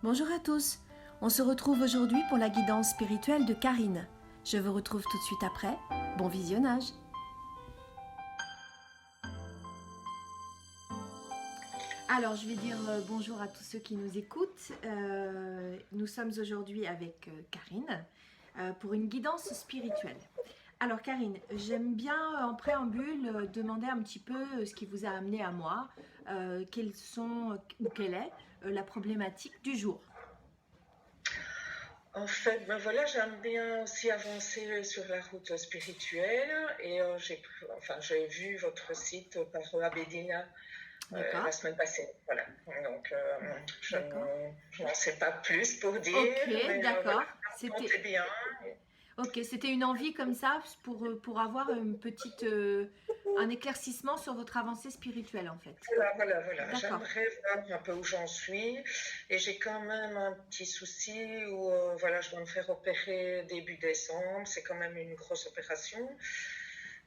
Bonjour à tous, on se retrouve aujourd'hui pour la guidance spirituelle de Karine. Je vous retrouve tout de suite après. Bon visionnage. Alors, je vais dire bonjour à tous ceux qui nous écoutent. Nous sommes aujourd'hui avec Karine pour une guidance spirituelle. Alors Karine, j'aime bien en préambule demander un petit peu ce qui vous a amené à moi, quelles sont ou quelle est la problématique du jour. En fait, ben voilà, j'aime bien aussi avancer sur la route spirituelle et j'ai vu votre site par Abedina la D'accord, semaine passée. Voilà. Donc, d'accord. je n'en sais pas plus pour dire, Ok, mais voilà, d'accord. ça me tentait bien. Ok, c'était une envie comme ça pour avoir une petite, un éclaircissement sur votre avancée spirituelle en fait. Voilà. D'accord, J'aimerais voir un peu où j'en suis et j'ai quand même un petit souci où voilà, je dois me faire opérer début décembre. C'est quand même une grosse opération.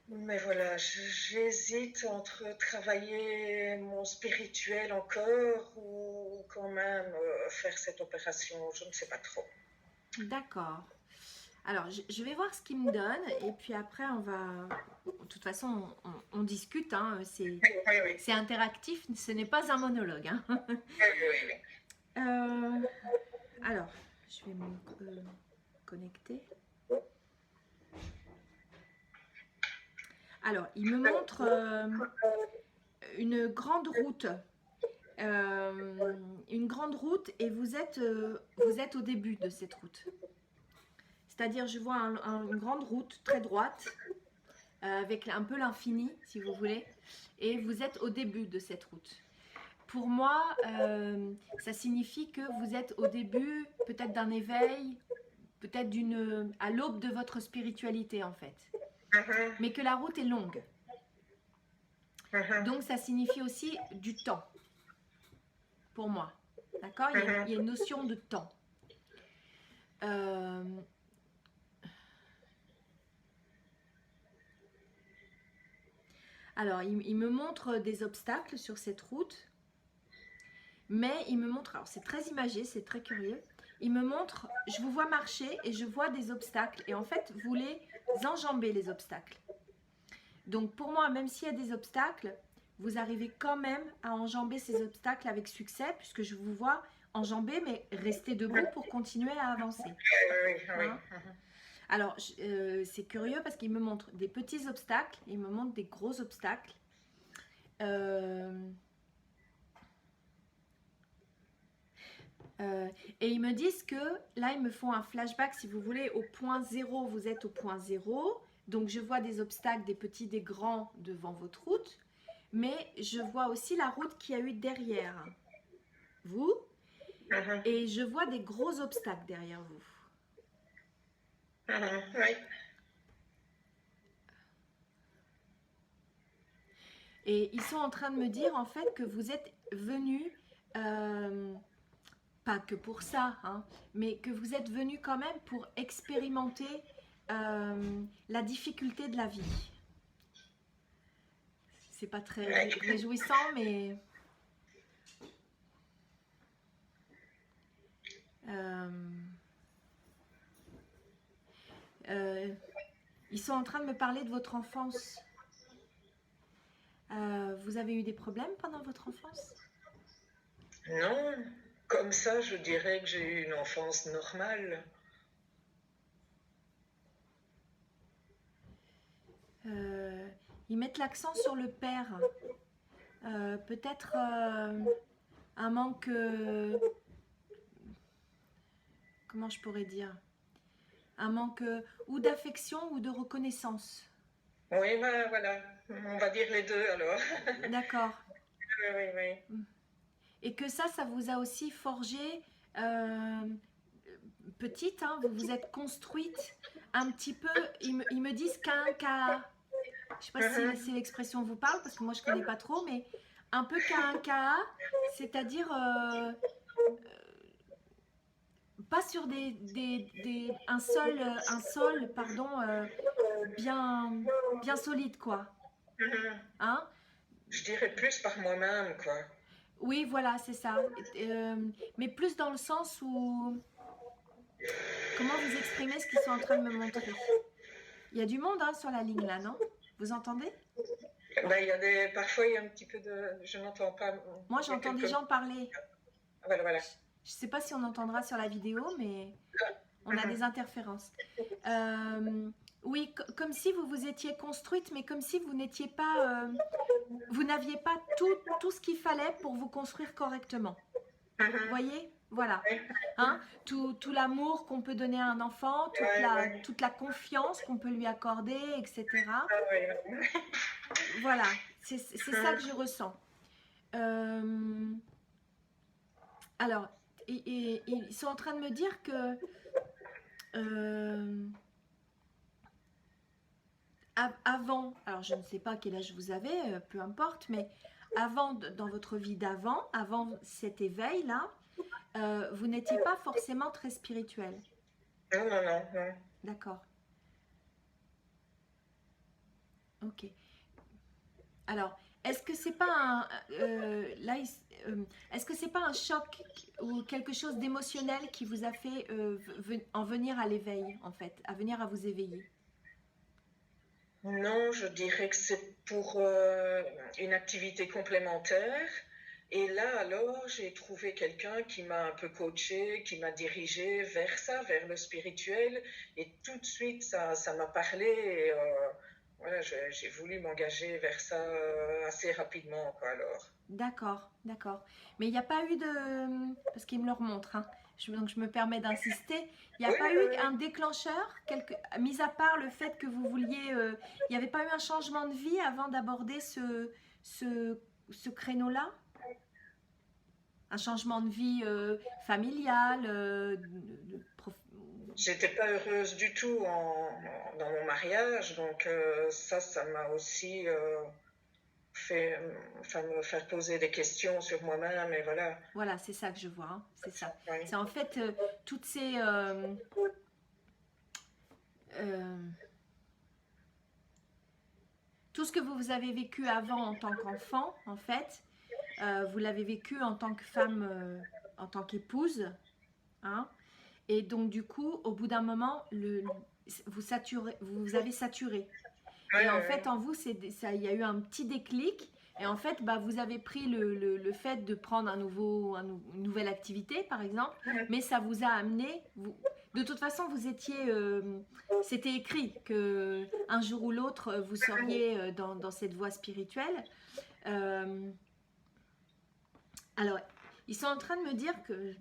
Mais voilà, j'hésite entre travailler mon spirituel encore ou quand même faire cette opération. Je ne sais pas trop. d'accord. Alors, je vais voir ce qu'il me donne et puis après on va. De toute façon, on discute. Hein, Oui. c'est interactif. Ce n'est pas un monologue. Hein. Oui. Euh, alors, je vais me connecter. Alors, il me montre une grande route. Une grande route et vous êtes au début de cette route. C'est-à-dire, je vois une grande route très droite, avec un peu l'infini, si vous voulez, et vous êtes au début de cette route. Pour moi, ça signifie que vous êtes au début peut-être d'un éveil, peut-être à l'aube de votre spiritualité en fait, Mhm, mais que la route est longue. mhm, Donc ça signifie aussi du temps, pour moi. D'accord, il y a mhm. une notion de temps. Euh, alors, il me montre des obstacles sur cette route, mais il me montre, alors c'est très imagé, c'est très curieux, il me montre, je vous vois marcher et je vois des obstacles, et en fait, vous les enjambez, les obstacles. Donc pour moi, même s'il y a des obstacles, vous arrivez quand même à enjamber ces obstacles avec succès, puisque je vous vois enjamber, mais rester debout pour continuer à avancer. Oui. Hein. Alors, c'est curieux parce qu'il me montre des petits obstacles, il me montre des gros obstacles. Euh, et ils me disent que là, ils me font un flashback, si vous voulez, au point zéro, vous êtes au point zéro. Donc, je vois des obstacles, des petits, des grands devant votre route. Mais je vois aussi la route qu'il y a eu derrière vous. Mhm, Et je vois des gros obstacles derrière vous. oui. Et ils sont en train de me dire, en fait, que vous êtes venu, euh, pas que pour ça, hein, mais que vous êtes venu quand même pour expérimenter la difficulté de la vie. C'est pas très Oui. réjouissant, mais euh, euh, ils sont en train de me parler de votre enfance. Vous avez eu des problèmes pendant votre enfance? Non, comme ça, je dirais que j'ai eu une enfance normale. Euh, Ils mettent l'accent sur le père. Peut-être un manque, comment je pourrais dire, un manque ou d'affection ou de reconnaissance. Oui, ben voilà. On va dire les deux alors. D'accord. Oui. Et que ça vous a aussi forgé, euh, petite, hein, vous vous êtes construite un petit peu, ils me disent qu'un, je sais pas si, Mhm. si l'expression vous parle, parce que moi je connais pas trop, mais un peu qu'un KA, c'est-à-dire pas sur un sol pardon, bien, bien solide, quoi. Mhm. Hein? Je dirais plus par moi-même, quoi. Oui, voilà, c'est ça. Mais plus dans le sens où... Comment vous exprimez ce qu'ils sont en train de me montrer? Il y a du monde hein, sur la ligne là, non? Vous entendez? Ben, il y a parfois, il y a un petit peu de... Je n'entends pas. Moi, Il y a j'entends des quelques... gens parler. Voilà, voilà. Je ne sais pas si on entendra sur la vidéo, mais on a Mhm. des interférences. Oui, comme si vous vous étiez construite, mais comme si vous n'étiez pas... vous n'aviez pas tout ce qu'il fallait pour vous construire correctement. Vous Mhm. voyez? Voilà. Ouais, Hein? Tout l'amour qu'on peut donner à un enfant, ouais. toute la confiance qu'on peut lui accorder, etc. Ah, ouais. Voilà, c'est ça que je ressens. Alors, ils sont en train de me dire que avant, alors je ne sais pas quel âge vous avez, peu importe, mais avant, dans votre vie d'avant, avant cet éveil-là, vous n'étiez pas forcément très spirituel. Non, non, non, non. D'accord. Ok. Alors, est-ce que c'est pas un est-ce que c'est pas un choc ou quelque chose d'émotionnel qui vous a fait en venir à l'éveil en fait, à venir à vous éveiller? Non, je dirais que c'est pour une activité complémentaire. Et là, alors, j'ai trouvé quelqu'un qui m'a un peu coaché, qui m'a dirigé vers ça, vers le spirituel. Et tout de suite, ça m'a parlé. Et voilà, j'ai voulu m'engager vers ça assez rapidement, quoi, alors. D'accord, d'accord. Mais il n'y a pas eu de... Parce qu'il me le remontre, hein. Donc je me permets d'insister. Il n'y a Oui, pas oui, eu oui. un déclencheur, mis à part le fait que vous vouliez... il n'y avait pas eu un changement de vie avant d'aborder ce, ce créneau-là? Un changement de vie familial, J'étais pas heureuse du tout dans mon mariage, donc ça m'a aussi fait, enfin, me faire poser des questions sur moi-même, et voilà. Voilà, c'est ça que je vois, hein, c'est ça. Oui. C'est en fait toutes ces... euh, tout ce que vous avez vécu avant en tant qu'enfant, en fait, vous l'avez vécu en tant que femme, en tant qu'épouse, hein. Et donc du coup, au bout d'un moment, vous avez saturé. Oui, Et en oui, fait, en vous, il y a eu un petit déclic. Et en fait, bah, vous avez pris le fait de prendre une nouvelle activité, par exemple, mais ça vous a amené. De toute façon, vous étiez. C'était écrit que un jour ou l'autre, vous seriez dans cette voie spirituelle. Euh, alors, ils sont en train de me dire que.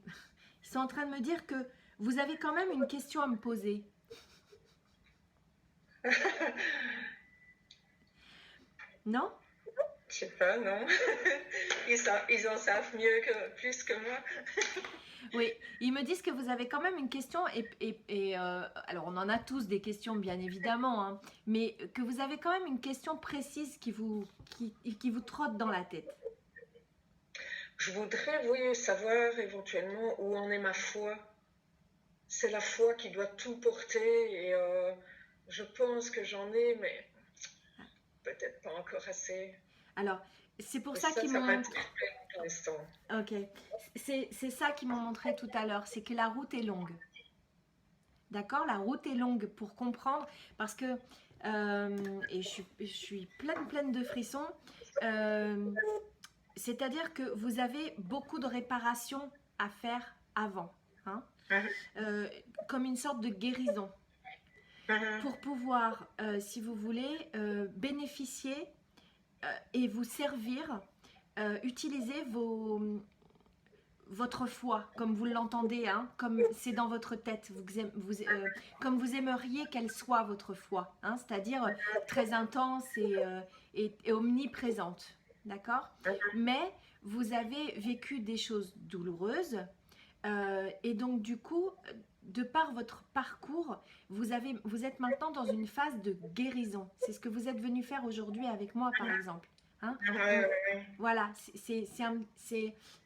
Ils sont en train de me dire que vous avez quand même une question à me poser. oui. Non? Je sais pas, non. Ils en savent plus que moi. Oui, ils me disent que vous avez quand même une question, alors on en a tous des questions bien évidemment, hein, mais que vous avez quand même une question précise qui vous trotte dans la tête. Je voudrais, oui, savoir éventuellement où en est ma foi. C'est la foi qui doit tout porter, et je pense que j'en ai, mais peut-être pas encore assez. Alors, c'est pour Et ça qu'ils ça m'ont... m'interpelle pour l'instant. Ok, c'est ça qu'ils m'ont montré tout à l'heure, c'est que la route est longue. D'accord? La route est longue pour comprendre, parce que, et je suis pleine de frissons, euh, c'est-à-dire que vous avez beaucoup de réparations à faire avant, hein, Mhm, comme une sorte de guérison, mhm. pour pouvoir, si vous voulez, bénéficier et vous servir, utiliser votre foi, comme vous l'entendez, hein, comme c'est dans votre tête, comme vous aimeriez qu'elle soit votre foi, hein, c'est-à-dire très intense et omniprésente, d'accord? Mais vous avez vécu des choses douloureuses et donc du coup, de par votre parcours, vous êtes maintenant dans une phase de guérison. C'est ce que vous êtes venu faire aujourd'hui avec moi, par exemple. Hein? Ouais, ouais, Voilà, c'est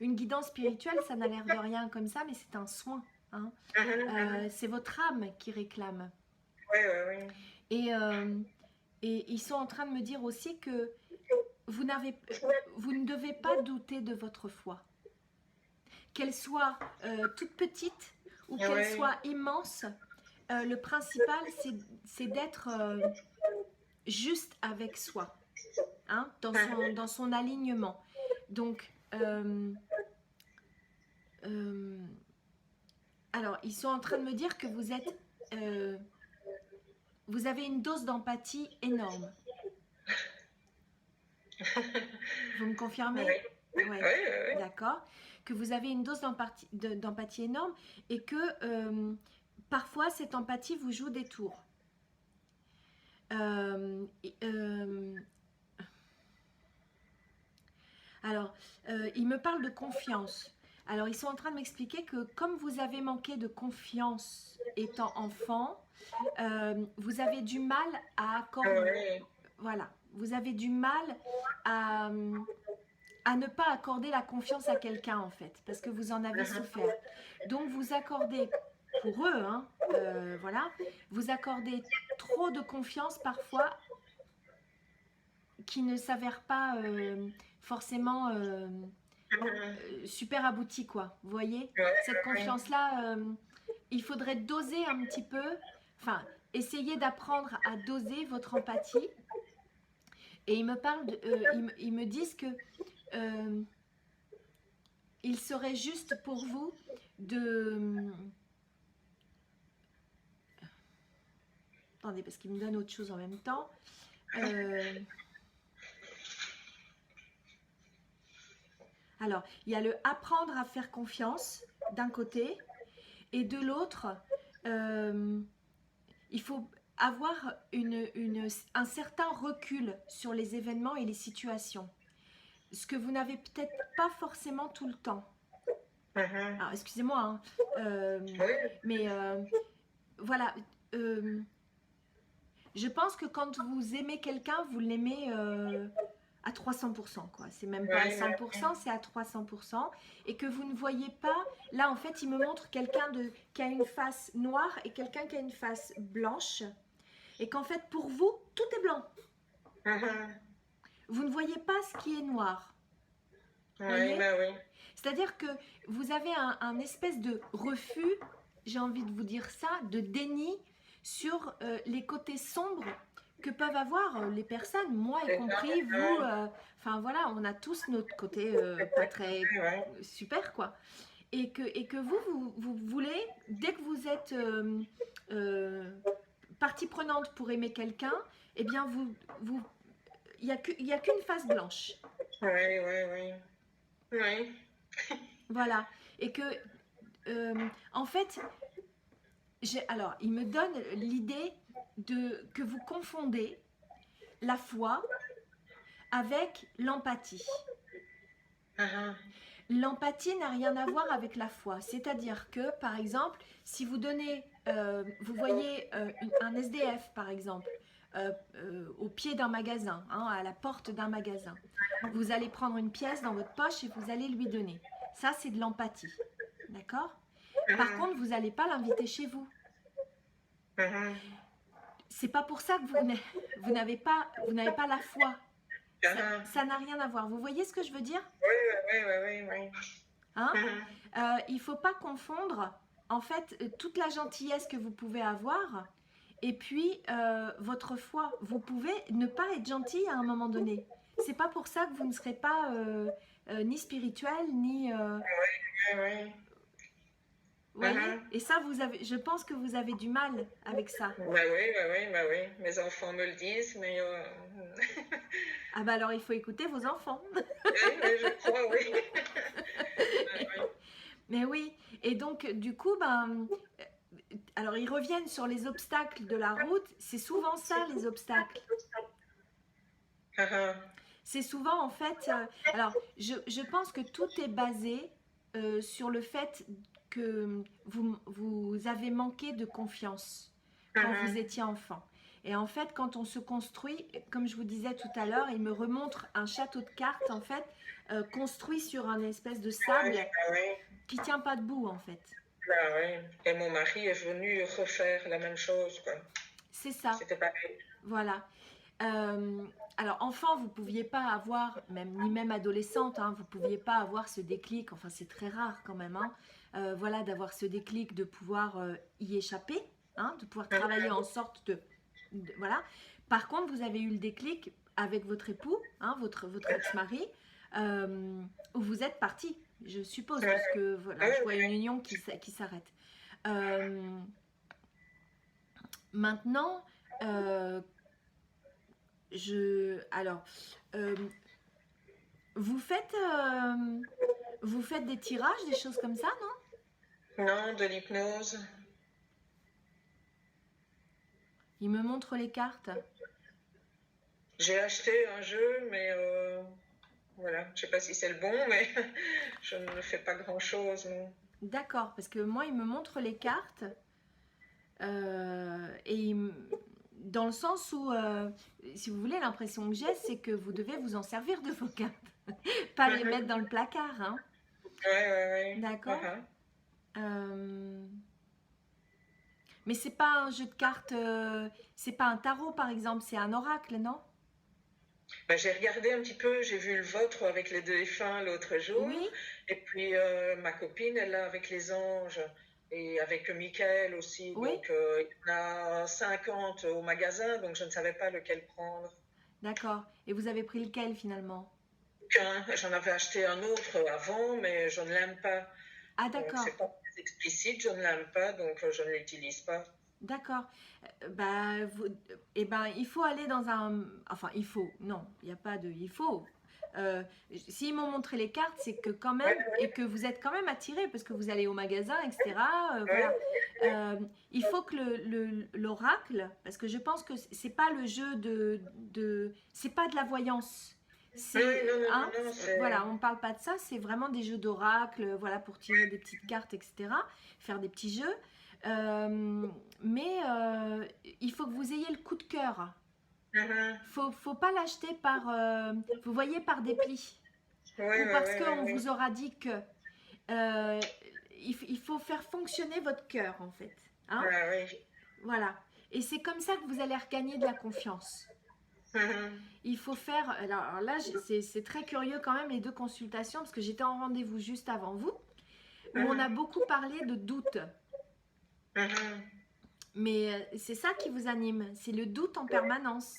une guidance spirituelle, ça n'a l'air de rien comme ça, mais c'est un soin. Hein. ouais. Mhm, mhm. C'est votre âme qui réclame. Ouais, ouais, ouais. Et, euh, et ils sont en train de me dire aussi que vous ne devez pas douter de votre foi. Qu'elle soit toute petite ou qu'elle soit immense, le principal, c'est d'être juste avec soi, hein, dans son alignement. Donc, alors, ils sont en train de me dire que vous avez une dose d'empathie énorme. Vous me confirmez? Oui. Ouais. D'accord. Que vous avez une dose d'empathie énorme et que parfois cette empathie vous joue des tours. Alors, il me parle de confiance. Alors, ils sont en train de m'expliquer que comme vous avez manqué de confiance étant enfant, vous avez du mal à accorder... Voilà, vous avez du mal à ne pas accorder la confiance à quelqu'un, en fait, parce que vous en avez souffert. Donc, vous accordez, pour eux, hein, voilà, vous accordez trop de confiance parfois qui ne s'avère pas forcément super abouti, quoi. Vous voyez, cette confiance-là, il faudrait doser un petit peu, enfin, essayer d'apprendre à doser votre empathie. Et ils me disent que il serait juste pour vous de... Attendez, parce qu'il me donne autre chose en même temps. Alors, il y a le apprendre à faire confiance d'un côté et de l'autre, il faut avoir un certain recul sur les événements et les situations. Ce que vous n'avez peut-être pas forcément tout le temps. Alors, excusez-moi, hein, mais voilà. Je pense que quand vous aimez quelqu'un, vous l'aimez à 300%, quoi. C'est même pas à 100%, c'est à 300%. Et que vous ne voyez pas... Là, en fait, il me montre quelqu'un qui a une face noire et quelqu'un qui a une face blanche. Et qu'en fait, pour vous, tout est blanc. Vous ne voyez pas ce qui est noir. C'est-à-dire que vous avez un espèce de refus, j'ai envie de vous dire ça, de déni sur les côtés sombres que peuvent avoir les personnes, moi y compris, vous, enfin voilà, on a tous notre côté pas très super, quoi. Et que vous voulez, dès que vous êtes partie prenante pour aimer quelqu'un, eh bien il n'y a qu'une face blanche. Oui. Voilà. Et que, en fait, alors, il me donne l'idée que vous confondez la foi avec l'empathie. L'empathie n'a rien à voir avec la foi. C'est-à-dire que, par exemple, si vous donnez, vous voyez un SDF, par exemple, au pied d'un magasin, hein, à la porte d'un magasin, vous allez prendre une pièce dans votre poche et vous allez lui donner. Ça, c'est de l'empathie. D'accord ? Par contre, vous n'allez pas l'inviter chez vous. C'est pas pour ça que vous n'avez pas la foi. Ça n'a rien à voir. Vous voyez ce que je veux dire? Oui. Hein? Il faut pas confondre, en fait, toute la gentillesse que vous pouvez avoir et puis votre foi. Vous pouvez ne pas être gentil à un moment donné. C'est pas pour ça que vous ne serez pas ni spirituel, ni... Vous voyez? Et ça, je pense que vous avez du mal avec ça. Oui. Mes enfants me le disent, mais... Ah bah alors, il faut écouter vos enfants. Oui, je crois, oui. Mais oui. Et donc, du coup, alors, ils reviennent sur les obstacles de la route. C'est souvent ça, les obstacles. C'est souvent, en fait... alors, je pense que tout est basé sur le fait que vous avez manqué de confiance quand vous étiez enfant. Et en fait, quand on se construit, comme je vous disais tout à l'heure, il me remontre un château de cartes, en fait, construit sur un espèce de sable qui ne tient pas debout, en fait. Et mon mari est venu refaire la même chose, quoi. C'est ça. C'était pareil. Voilà. alors enfant, vous ne pouviez pas avoir, ni même adolescente, hein, vous ne pouviez pas avoir ce déclic, enfin c'est très rare quand même, hein, voilà, d'avoir ce déclic, de pouvoir y échapper, hein, de pouvoir travailler en sorte voilà. Par contre, vous avez eu le déclic avec votre époux, hein, votre ex-mari, où vous êtes parti, je suppose, puisque voilà, je vois une union qui s'arrête. Maintenant, alors, vous faites des tirages, des choses comme ça, non? Non, de l'hypnose. Il me montre les cartes. J'ai acheté un jeu, mais voilà, je sais pas si c'est le bon, mais je ne fais pas grand-chose. D'accord, parce que moi, il me montre les cartes et dans le sens où, si vous voulez, l'impression que j'ai, c'est que vous devez vous en servir de vos cartes, pas les mettre dans le placard, hein. Ouais. D'accord. Mais c'est pas un jeu de cartes, c'est pas un tarot par exemple, c'est un oracle, non? Ben, j'ai regardé un petit peu, j'ai vu le vôtre avec les défunts l'autre jour. Oui. Et puis ma copine, elle l'a avec les anges et avec Michael aussi. Oui. Donc il y en a 50 au magasin, donc je ne savais pas lequel prendre. D'accord. Et vous avez pris lequel finalement? J'en avais acheté un autre avant, mais je ne l'aime pas. Ah Donc d'accord. c'est pas très explicite, je ne l'aime pas, donc je ne l'utilise pas. D'accord. Il faut aller dans un... Enfin, il faut. Non, il n'y a pas de... Il faut. S'ils m'ont montré les cartes, c'est que quand même... Et que vous êtes quand même attiré parce que vous allez au magasin, etc. Voilà. Il faut que l'oracle... Parce que je pense que c'est pas le jeu c'est pas de la voyance. Non, voilà, on parle pas de ça. C'est vraiment des jeux d'oracle, voilà, pour tirer des petites cartes, etc. Faire des petits jeux. Mais il faut que vous ayez le coup de cœur. Faut pas l'acheter vous voyez, par dépit. Ou parce qu'on vous aura dit que. Il faut faire fonctionner votre cœur, en fait. Hein? Voilà. Et c'est comme ça que vous allez regagner de la confiance. Il faut faire... Alors là, c'est très curieux quand même, les 2 consultations, parce que j'étais en rendez-vous juste avant vous, où on a beaucoup parlé de doute. Mais c'est ça qui vous anime, c'est le doute en permanence.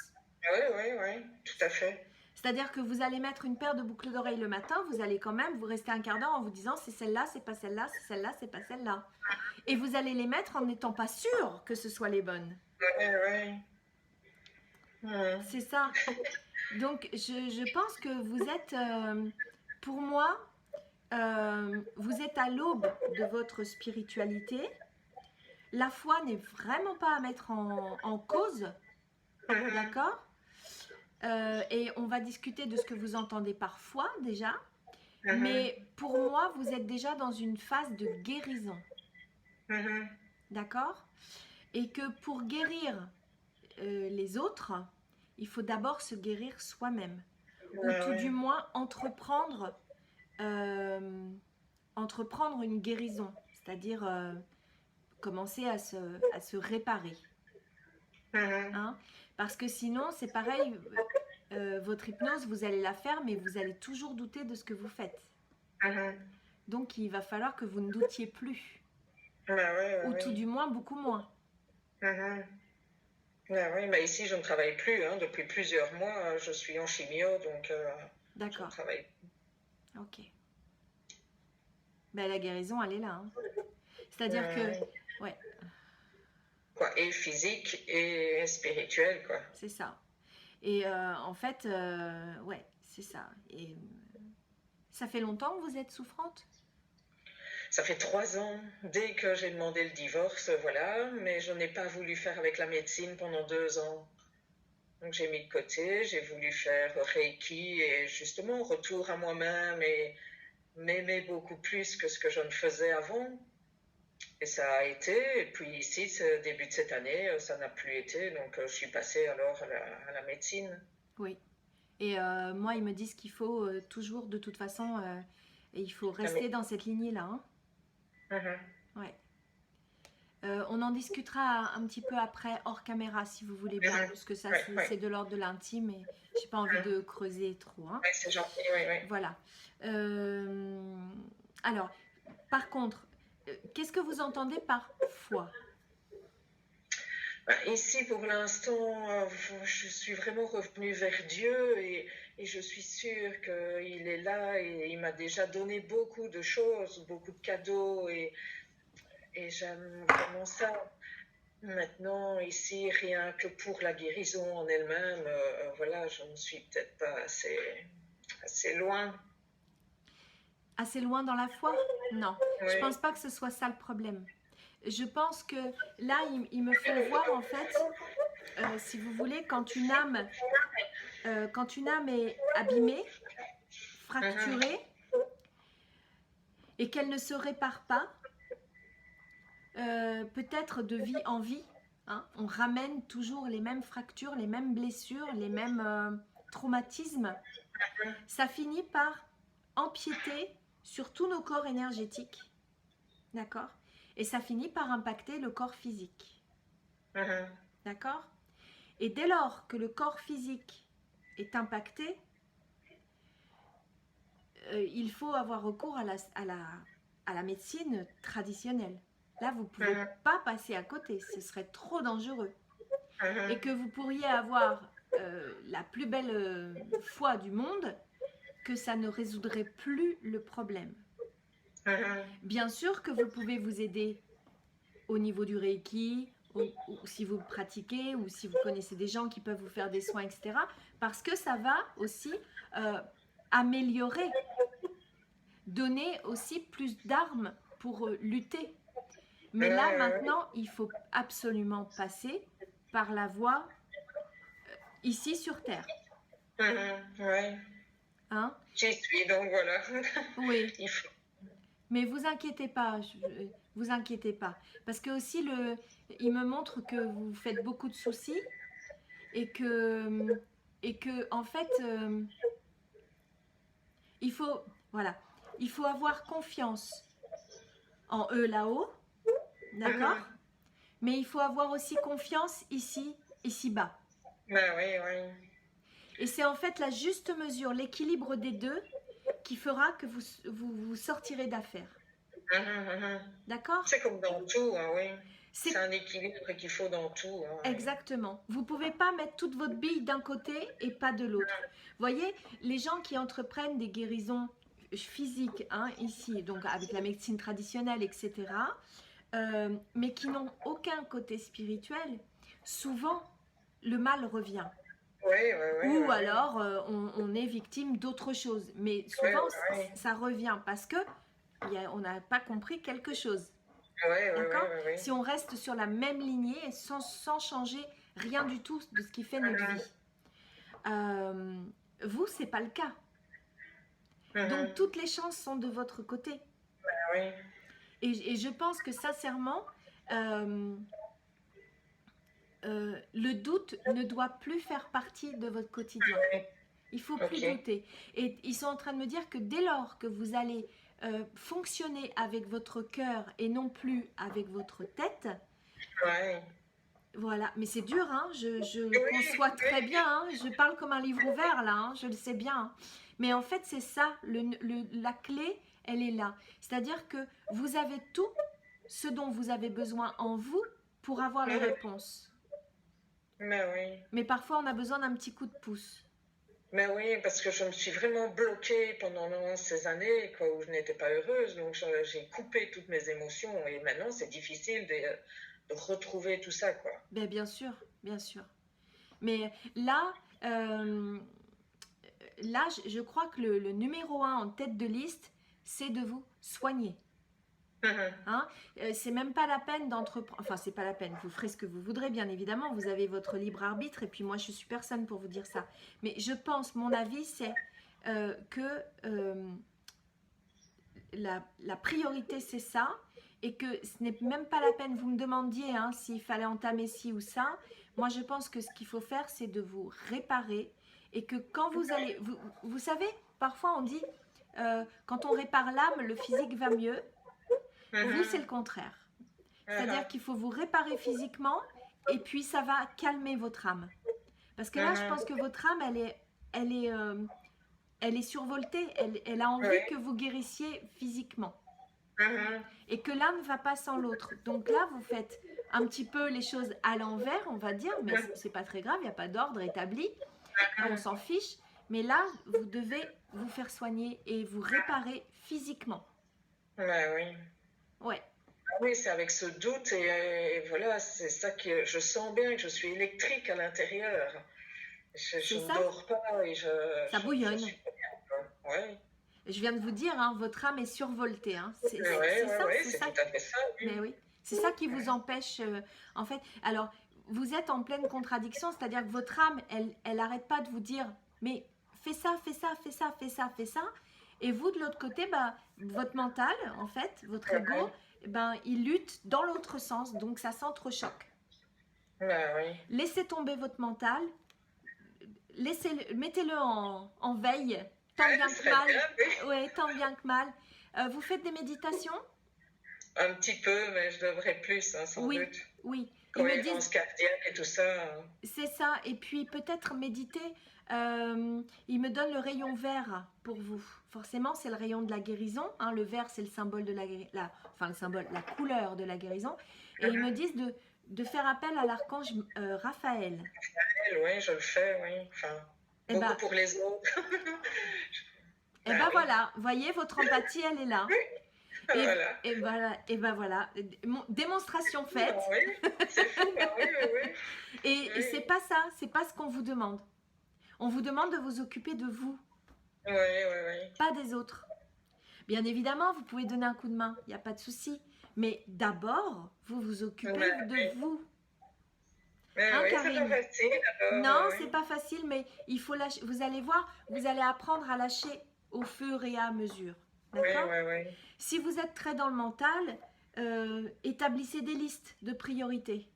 Oui, tout à fait. C'est-à-dire que vous allez mettre une paire de boucles d'oreilles le matin, vous allez quand même, vous restez un quart d'heure en vous disant c'est celle-là, c'est pas celle-là, c'est celle-là, c'est pas celle-là. Et vous allez les mettre en n'étant pas sûr que ce soit les bonnes. C'est ça. Donc je pense que vous êtes, pour moi, vous êtes à l'aube de votre spiritualité. La foi n'est vraiment pas à mettre en cause, d'accord? Et on va discuter de ce que vous entendez par foi déjà, mais pour moi, vous êtes déjà dans une phase de guérison, d'accord? Et que pour guérir les autres, il faut d'abord se guérir soi-même, ou tout du moins entreprendre une guérison, c'est-à-dire commencer à se réparer. Hein? Parce que sinon, c'est pareil, votre hypnose, vous allez la faire, mais vous allez toujours douter de ce que vous faites. Donc, il va falloir que vous ne doutiez plus. Ou tout du moins, beaucoup moins. Mais ici, je ne travaille plus. Depuis plusieurs mois, je suis en chimio, donc je ne travaille plus. Ok. Ben, la guérison, elle est là. Hein. C'est-à-dire que... Ouais. Et physique et spirituel, quoi. C'est ça. Et en fait, ouais, c'est ça. Et ça fait longtemps que vous êtes souffrante? Ça fait 3 ans, dès que j'ai demandé le divorce, voilà, mais je n'ai pas voulu faire avec la médecine pendant 2 ans. Donc j'ai mis de côté, j'ai voulu faire Reiki et justement retour à moi-même et m'aimer beaucoup plus que ce que je ne faisais avant. Et ça a été, et puis ici, début de cette année, ça n'a plus été, donc je suis passée alors à la médecine. Oui. Et moi, ils me disent qu'il faut toujours, de toute façon, et il faut rester dans cette lignée-là. Hein. Ouais. On en discutera un petit peu après hors caméra si vous voulez bien, parce que ça c'est de l'ordre de l'intime et j'ai pas envie de creuser trop. Hein. Ouais, c'est gentil, oui. Voilà. Alors, par contre, qu'est-ce que vous entendez par foi? Ici, pour l'instant, je suis vraiment revenue vers Dieu et je suis sûre qu'il est là et il m'a déjà donné beaucoup de choses, beaucoup de cadeaux et j'aime vraiment ça. Maintenant, ici, rien que pour la guérison en elle-même, voilà, je ne suis peut-être pas assez loin. Assez loin dans la foi? Non, Oui. je pense pas que ce soit ça le problème. Je pense que là, il me faut voir en fait, si vous voulez, quand une âme est abîmée, fracturée, et qu'elle ne se répare pas, peut-être de vie en vie, hein, on ramène toujours les mêmes fractures, les mêmes blessures, les mêmes traumatismes. Ça finit par empiéter sur tous nos corps énergétiques, d'accord? Et ça finit par impacter le corps physique, d'accord? Et dès lors que le corps physique est impacté, il faut avoir recours à la médecine traditionnelle. Là, vous ne pouvez pas passer à côté, ce serait trop dangereux. Et que vous pourriez avoir la plus belle foi du monde, que ça ne résoudrait plus le problème. Bien sûr que vous pouvez vous aider au niveau du Reiki, ou si vous pratiquez, ou si vous connaissez des gens qui peuvent vous faire des soins, etc. Parce que ça va aussi améliorer, donner aussi plus d'armes pour lutter. Mais là, maintenant, il faut absolument passer par la voie ici sur Terre. Oui. Hein? J'y suis, donc voilà. Oui. Il faut. Mais vous inquiétez pas, vous inquiétez pas. Parce que aussi, il me montre que vous faites beaucoup de soucis et que en fait, il faut avoir confiance en eux là-haut, d'accord? Mais il faut avoir aussi confiance ici-bas. Oui. Et c'est en fait la juste mesure, l'équilibre des deux qui fera que vous sortirez d'affaire. D'accord? C'est comme dans tout, hein, oui. C'est un équilibre qu'il faut dans tout. Hein, exactement. Vous ne pouvez pas mettre toute votre bille d'un côté et pas de l'autre. Voyez, les gens qui entreprennent des guérisons physiques, hein, ici, donc avec la médecine traditionnelle, etc., mais qui n'ont aucun côté spirituel, souvent, le mal revient. Ou alors, on est victime d'autre chose. Mais souvent, ça revient parce que on n'a pas compris quelque chose. D'accord ? Si on reste sur la même lignée sans changer rien du tout de ce qui fait notre vie. Vous, c'est pas le cas. Donc, toutes les chances sont de votre côté. Et je pense que sincèrement, le doute ne doit plus faire partie de votre quotidien. Il ne faut plus douter. Et ils sont en train de me dire que dès lors que vous allez fonctionner avec votre cœur et non plus avec votre tête, voilà. Mais c'est dur, hein, je conçois très bien, hein, je parle comme un livre ouvert là, hein, je le sais bien. Hein. Mais en fait, c'est ça, la clé, elle est là. C'est-à-dire que vous avez tout ce dont vous avez besoin en vous pour avoir les réponses. Mais parfois, on a besoin d'un petit coup de pouce. Mais oui, parce que je me suis vraiment bloquée pendant ces années quoi, où je n'étais pas heureuse. Donc, j'ai coupé toutes mes émotions. Et maintenant, c'est difficile de retrouver tout ça, quoi. Ben, bien sûr, bien sûr. Mais là, je crois que le numéro 1 en tête de liste, c'est de vous soigner. Hein, c'est même pas la peine d'entreprendre, enfin c'est pas la peine, vous ferez ce que vous voudrez bien évidemment, vous avez votre libre arbitre et puis moi je suis personne pour vous dire ça, mais je pense, mon avis c'est que la priorité c'est ça et que ce n'est même pas la peine, vous me demandiez hein, s'il fallait entamer ci ou ça, moi je pense que ce qu'il faut faire c'est de vous réparer et que quand vous allez, vous savez, parfois on dit quand on répare l'âme, le physique va mieux. Vous, c'est le contraire. C'est-à-dire qu'il faut vous réparer physiquement et puis ça va calmer votre âme. Parce que là, je pense que votre âme, elle est survoltée. Elle a envie que vous guérissiez physiquement. Et que l'un ne va pas sans l'autre. Donc là, vous faites un petit peu les choses à l'envers, on va dire, mais c'est pas très grave, il n'y a pas d'ordre établi, on s'en fiche. Mais là, vous devez vous faire soigner et vous réparer physiquement. Oui. Ouais. Oui, c'est avec ce doute et voilà, c'est ça que je sens bien que je suis électrique à l'intérieur. Je ne dors pas et ça bouillonne. Ouais. Je viens de vous dire, hein, votre âme est survoltée. Hein. C'est c'est tout à fait ça. Oui. Mais oui, c'est ça qui vous empêche, en fait. Alors, vous êtes en pleine contradiction, c'est-à-dire que votre âme, elle n'arrête pas de vous dire, mais fais ça, fais ça, fais ça, fais ça, fais ça. Et vous, de l'autre côté, votre mental, en fait, votre ego, il lutte dans l'autre sens, donc ça s'entrechoque. Oui. Laissez tomber votre mental, mettez-le en veille. Tant bien que mal. Oui, tant bien que mal. Vous faites des méditations? Un petit peu, mais je devrais plus, hein, sans doute. Oui. Cohérence cardiaque et tout ça. C'est ça. Et puis peut-être méditer. Il me donne le rayon vert pour vous. Forcément, c'est le rayon de la guérison. Hein. Le vert, c'est le symbole de la couleur de la guérison. Et ils me disent de faire appel à l'archange Raphaël. Oui, je le fais, oui. Enfin, beaucoup pour les autres. Et voilà, voyez, votre empathie, elle est là. Et voilà, démonstration faite. Oui, c'est fou, oui. Et c'est pas ça, c'est pas ce qu'on vous demande. On vous demande de vous occuper de vous. Oui. Pas des autres. Bien évidemment, vous pouvez donner un coup de main, il n'y a pas de souci. Mais d'abord, vous vous occupez de vous. Hein, Karine? C'est pas facile. Non, c'est pas facile, mais il faut lâcher. Vous allez voir, vous allez apprendre à lâcher au fur et à mesure. D'accord ? Oui. Si vous êtes très dans le mental, établissez des listes de priorités.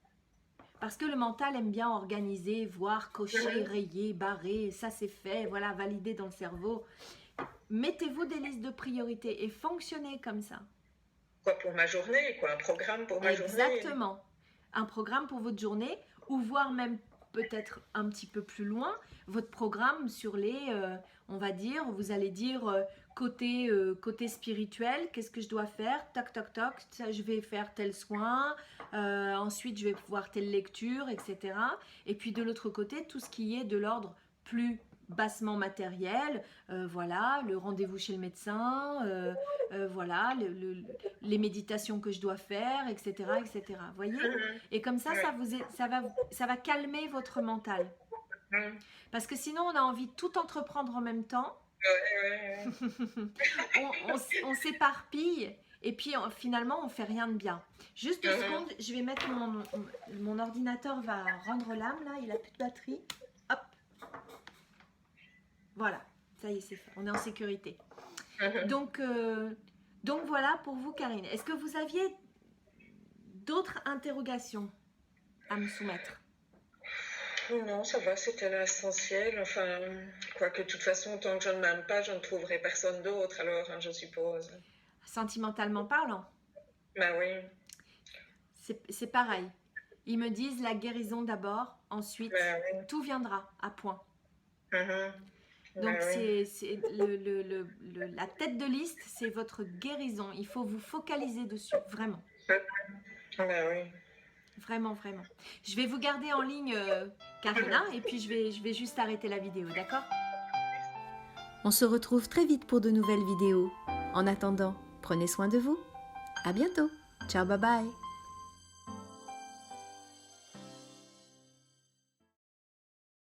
Parce que le mental aime bien organiser, voir, cocher, rayer, barrer, ça c'est fait, voilà, valider dans le cerveau. Mettez-vous des listes de priorités et fonctionnez comme ça. Quoi, pour ma journée, quoi, un programme pour ma journée. Exactement. Un programme pour votre journée, ou voire même peut-être un petit peu plus loin, votre programme sur les, on va dire, vous allez dire côté spirituel, qu'est-ce que je dois faire, toc, toc, toc, ça, je vais faire tel soin, ensuite je vais voir telle lecture, etc. Et puis de l'autre côté, tout ce qui est de l'ordre plus bassement matériel, voilà, le rendez-vous chez le médecin, voilà, les méditations que je dois faire, etc., etc. Voyez ? Et comme ça, ça va calmer votre mental. Parce que sinon, on a envie de tout entreprendre en même temps. On s'éparpille et puis finalement, on fait rien de bien. Juste 2 secondes, je vais mettre mon ordinateur va rendre l'âme, là, il a plus de batterie. Hop. Voilà, ça y est, c'est fait. On est en sécurité. Donc voilà pour vous, Karine. Est-ce que vous aviez d'autres interrogations à me soumettre? Non, ça va, c'était l'essentiel. Enfin, quoique de toute façon, tant que je ne m'aime pas, je ne trouverai personne d'autre, alors, hein, je suppose. Sentimentalement parlant? Oui. C'est pareil. Ils me disent la guérison d'abord, ensuite tout viendra à point. Donc la tête de liste, c'est votre guérison. Il faut vous focaliser dessus, vraiment. Oui. Vraiment. Je vais vous garder en ligne, Karina, et puis je vais juste arrêter la vidéo, d'accord? On se retrouve très vite pour de nouvelles vidéos. En attendant, prenez soin de vous. À bientôt. Ciao, bye bye.